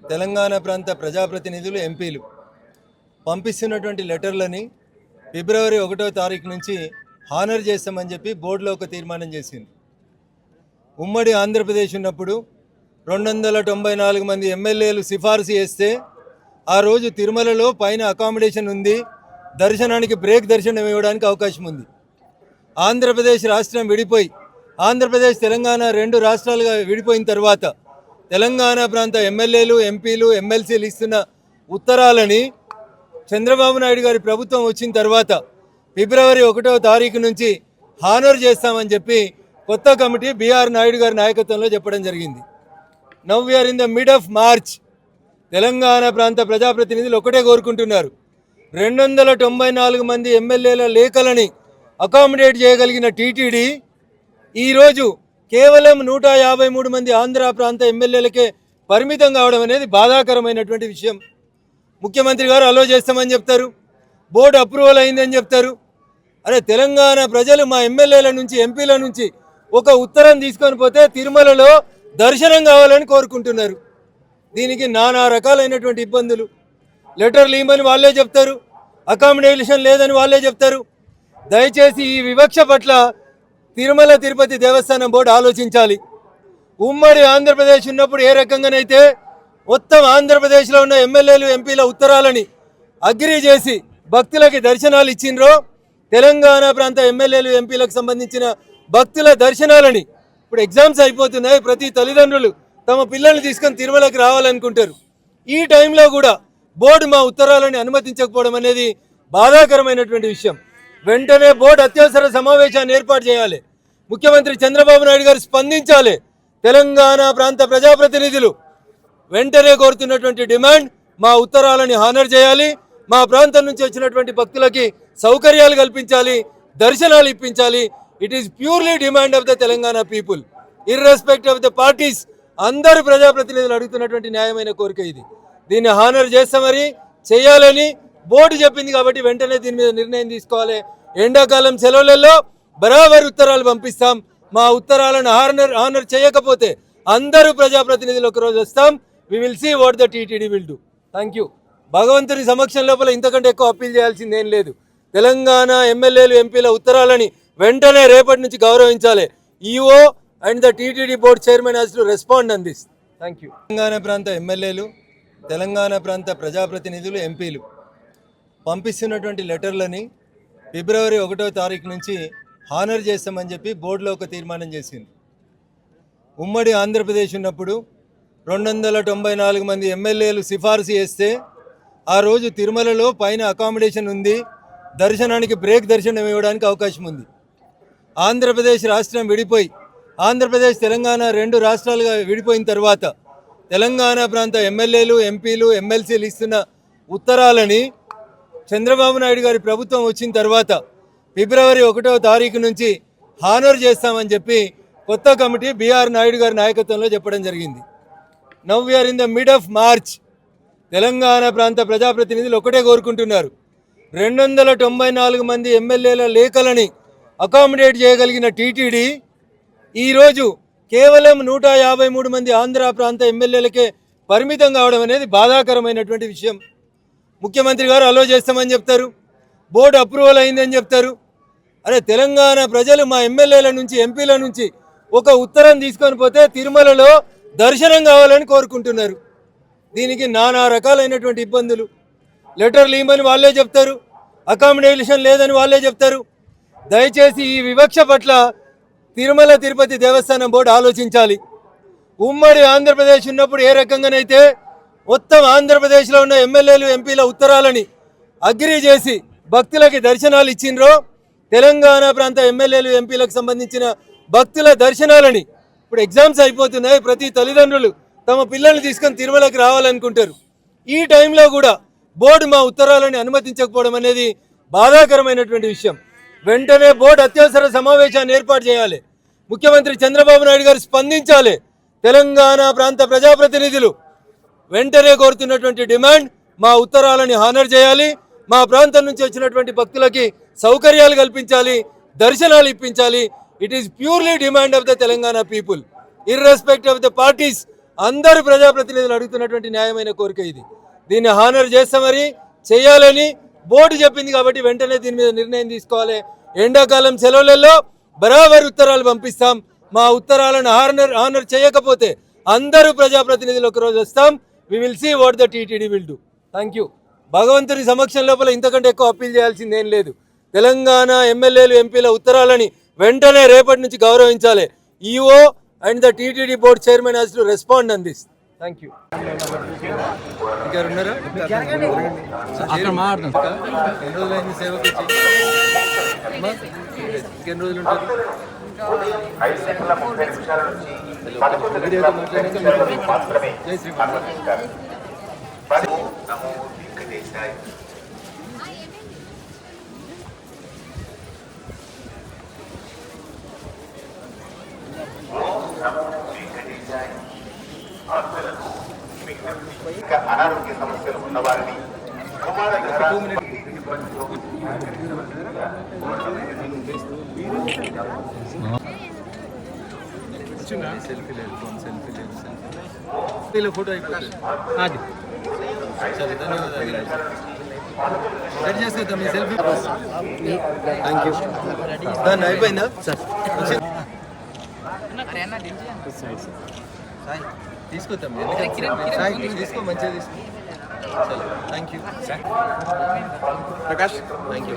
తెలంగాణ ప్రాంత ప్రజాప్రతినిధులు ఎంపీలు పంపిస్తున్నటువంటి లెటర్లని ఫిబ్రవరి 1వ తారీఖు నుంచి హానర్ చేస్తామని చెప్పి బోర్డులో ఒక తీర్మానం చేసింది. ఉమ్మడి ఆంధ్రప్రదేశ్ ఉన్నప్పుడు 294 మంది ఎమ్మెల్యేలు సిఫార్సు చేస్తే ఆ రోజు తిరుమలలో పైన అకామిడేషన్ ఉంది, దర్శనానికి బ్రేక్ దర్శనం ఇవ్వడానికి అవకాశం ఉంది. ఆంధ్రప్రదేశ్ రాష్ట్రం విడిపోయి ఆంధ్రప్రదేశ్ తెలంగాణ 2 రాష్ట్రాలుగా విడిపోయిన తర్వాత తెలంగాణ ప్రాంత ఎమ్మెల్యేలు ఎంపీలు ఎమ్మెల్సీలు ఇస్తున్న ఉత్తరాలని చంద్రబాబు నాయుడు గారి ప్రభుత్వం వచ్చిన తర్వాత ఫిబ్రవరి 1వ తారీఖు నుంచి హానర్ చేస్తామని చెప్పి కొత్త కమిటీ బిఆర్ నాయుడు గారి నాయకత్వంలో చెప్పడం జరిగింది. Now we are in the mid of March. Telangana ప్రాంత ప్రజాప్రతినిధులు ఒకటే కోరుకుంటున్నారు, 294 మంది ఎమ్మెల్యేల లేఖలని అకామిడేట్ చేయగలిగిన టీటీడీ ఈరోజు కేవలం 153 మంది ఆంధ్ర ప్రాంత ఎమ్మెల్యేలకే పరిమితం కావడం అనేది బాధాకరమైనటువంటి విషయం. ముఖ్యమంత్రి గారు అలో చేస్తామని చెప్తారు, బోర్డు అప్రూవల్ అయిందని చెప్తారు. అరే తెలంగాణ ప్రజలు మా ఎమ్మెల్యేల నుంచి ఎంపీల నుంచి ఒక ఉత్తరం తీసుకొని పోతే తిరుమలలో దర్శనం కావాలని కోరుకుంటున్నారు. దీనికి నానా రకాలైనటువంటి ఇబ్బందులు. లెటర్లు ఇవ్వమని వాళ్ళే చెప్తారు, అకామిడేషన్ లేదని వాళ్ళే చెప్తారు. దయచేసి ఈ వివక్ష పట్ల తిరుమల తిరుపతి దేవస్థానం బోర్డు ఆలోచించాలి. ఉమ్మడి ఆంధ్రప్రదేశ్ ఉన్నప్పుడు ఏ రకంగానైతే మొత్తం ఆంధ్రప్రదేశ్లో ఉన్న ఎమ్మెల్యేలు ఎంపీల ఉత్తరాలని అగ్రీ చేసి భక్తులకి దర్శనాలు ఇచ్చిండ్రో, తెలంగాణ ప్రాంత ఎమ్మెల్యేలు ఎంపీలకు సంబంధించిన భక్తుల దర్శనాలని ఇప్పుడు ఎగ్జామ్స్ అయిపోతున్నాయి. ప్రతి తల్లిదండ్రులు తమ పిల్లల్ని తీసుకొని తిరుమలకి రావాలనుకుంటారు. ఈ టైంలో కూడా బోర్డు మా ఉత్తరాలని అనుమతించకపోవడం అనేది బాధాకరమైనటువంటి విషయం. వెంటనే బోర్డు అత్యవసర సమావేశాన్ని ఏర్పాటు చేయాలి. ముఖ్యమంత్రి చంద్రబాబు నాయుడు గారు స్పందించాలి. తెలంగాణ ప్రాంత ప్రజాప్రతినిధులు వెంటనే కోరుతున్నటువంటి డిమాండ్, మా ఉత్తరాలని హానర్ చేయాలి, మా ప్రాంతం నుంచి వచ్చినటువంటి భక్తులకి సౌకర్యాలు కల్పించాలి, దర్శనాలు ఇప్పించాలి. It is purely demand of the Telangana people, irrespective of the parties. అందరు ప్రజాప్రతినిధులు అడుగుతున్నటువంటి న్యాయమైన కోరిక ఇది. దీన్ని హానర్ చేస్తే మరి చేయాలని బోర్డు చెప్పింది కాబట్టి వెంటనే దీని మీద నిర్ణయం తీసుకోవాలి. ఎండాకాలం సెలవులలో బరాబర్ ఉత్తరాలు పంపిస్తాం. మా ఉత్తరాలను హానర్ చేయకపోతే అందరూ ప్రజాప్రతినిధులు ఒకరోజు వస్తాం. We will see what the TTD will do. Thank you. భగవంతుని సమక్షం లోపల ఇంతకంటే ఎక్కువ అప్పీల్ చేయాల్సింది ఏం లేదు. తెలంగాణ ఎమ్మెల్యేలు ఎంపీల ఉత్తరాలని వెంటనే రేపటి నుంచి గౌరవించాలి. EO and the TTD board chairman has to respond on this. Thank you. Telangana ప్రాంత ఎమ్మెల్యేలు, తెలంగాణ ప్రాంత ప్రజాప్రతినిధులు ఎంపీలు పంపిస్తున్నటువంటి లెటర్లని ఫిబ్రవరి 1వ తారీఖు నుంచి హానర్ చేస్తామని చెప్పి బోర్డులో ఒక తీర్మానం చేసింది. ఉమ్మడి ఆంధ్రప్రదేశ్ ఉన్నప్పుడు 294 మంది ఎమ్మెల్యేలు సిఫార్సు చేస్తే ఆ రోజు తిరుమలలో పైన అకామిడేషన్ ఉంది, దర్శనానికి బ్రేక్ దర్శనం ఇవ్వడానికి అవకాశం ఉంది. ఆంధ్రప్రదేశ్ రాష్ట్రం విడిపోయి ఆంధ్రప్రదేశ్ తెలంగాణ 2 రాష్ట్రాలుగా విడిపోయిన తర్వాత తెలంగాణ ప్రాంత ఎమ్మెల్యేలు ఎంపీలు ఎమ్మెల్సీలు ఇస్తున్న ఉత్తరాలని చంద్రబాబు నాయుడు గారి ప్రభుత్వం వచ్చిన తర్వాత ఫిబ్రవరి 1వ తారీఖు నుంచి హానర్ చేస్తామని చెప్పి కొత్త కమిటీ బిఆర్ నాయుడు గారి నాయకత్వంలో చెప్పడం జరిగింది. Now we are in the mid of March. Telangana ప్రాంత ప్రజాప్రతినిధులు ఒకటే కోరుకుంటున్నారు, 294 మంది ఎమ్మెల్యేల లేఖలని అకామిడేట్ చేయగలిగిన టీటీడీ ఈరోజు కేవలం 153 మంది ఆంధ్ర ప్రాంత ఎమ్మెల్యేలకే పరిమితం కావడం అనేది బాధాకరమైనటువంటి విషయం. ముఖ్యమంత్రి గారు అలో చేస్తామని చెప్తారు, బోర్డు అప్రూవల్ అయిందని చెప్తారు. అరే తెలంగాణ ప్రజలు మా ఎమ్మెల్యేల నుంచి ఎంపీల నుంచి ఒక ఉత్తరం తీసుకొని పోతే తిరుమలలో దర్శనం కావాలని కోరుకుంటున్నారు. దీనికి నానా రకాలైనటువంటి ఇబ్బందులు. లెటర్లు ఇవ్వమని వాళ్ళే చెప్తారు, అకామిడేషన్ లేదని వాళ్ళే చెప్తారు. దయచేసి ఈ వివక్ష పట్ల తిరుమల తిరుపతి దేవస్థానం బోర్డు ఆలోచించాలి. ఉమ్మడి ఆంధ్రప్రదేశ్ ఉన్నప్పుడు ఏ రకంగానైతే మొత్తం ఆంధ్రప్రదేశ్లో ఉన్న ఎమ్మెల్యేలు ఎంపీల ఉత్తరాలని అగ్రీ చేసి భక్తులకి దర్శనాలు ఇచ్చిండ్రో, తెలంగాణ ప్రాంత ఎమ్మెల్యేలు ఎంపీలకు సంబంధించిన భక్తుల దర్శనాలని ఇప్పుడు ఎగ్జామ్స్ అయిపోతున్నాయి. ప్రతి తల్లిదండ్రులు తమ పిల్లల్ని తీసుకొని తిరుమలకి రావాలనుకుంటారు. ఈ టైంలో కూడా బోర్డు మా ఉత్తరాలని అనుమతించకపోవడం అనేది బాధాకరమైనటువంటి విషయం. వెంటనే బోర్డు అత్యవసర సమావేశాన్ని ఏర్పాటు చేయాలి. ముఖ్యమంత్రి చంద్రబాబు నాయుడు గారు స్పందించాలి. తెలంగాణ ప్రాంత ప్రజాప్రతినిధులు వెంటనే కోరుతున్నటువంటి డిమాండ్, మా ఉత్తరాలని హానర్ చేయాలి, మా ప్రాంతం నుంచి వచ్చినటువంటి భక్తులకి సౌకర్యాలు కల్పించాలి, దర్శనాలు ఇప్పించాలి. It is purely demand of the Telangana people, irrespective of the parties. అందరు ప్రజాప్రతినిధులు అడుగుతున్నటువంటి న్యాయమైన కోరిక ఇది. దీన్ని హానర్ చేస్తే మరి చేయాలని బోర్డు చెప్పింది కాబట్టి వెంటనే దీని మీద నిర్ణయం తీసుకోవాలి. ఎండాకాలం సెలవులలో బరాబర్ ఉత్తరాలు పంపిస్తాం. మా ఉత్తరాలను హానర్ చేయకపోతే అందరూ ప్రజాప్రతినిధులు ఒకరోజు వస్తాం. We will see what the TTD will do. Thank you. భగవంతుని సమక్షం లోపల ఇంతకంటే ఎక్కువ అప్పీల్ చేయాల్సింది ఏం లేదు. తెలంగాణ ఎమ్మెల్యేలు ఎంపీల ఉత్తరాలని వెంటనే రేపటి నుంచి గౌరవించాలి. EO and the TTD board chairman has to respond on this. Thank you. ఇంకెవరున్నారా? ఎన్ని రోజులైంది సేవకు వచ్చి? ఇంకెన్ని రోజులు ఉంటారు? జై శ్రీరామ్. అనారోగ్య సమస్యలు ఉన్నవారిని ఫోటో అయిపోతుంది. సరే, ధన్యవాదాలు. సెట్ చేసుకుందాం మీ సెల్ఫీ. Thank you. దాన్ని అయిపోయిందా సార్? తీసుకొద్దాం. తీసుకో, మంచిగా తీసుకో. Thank you. Prakash, thank you.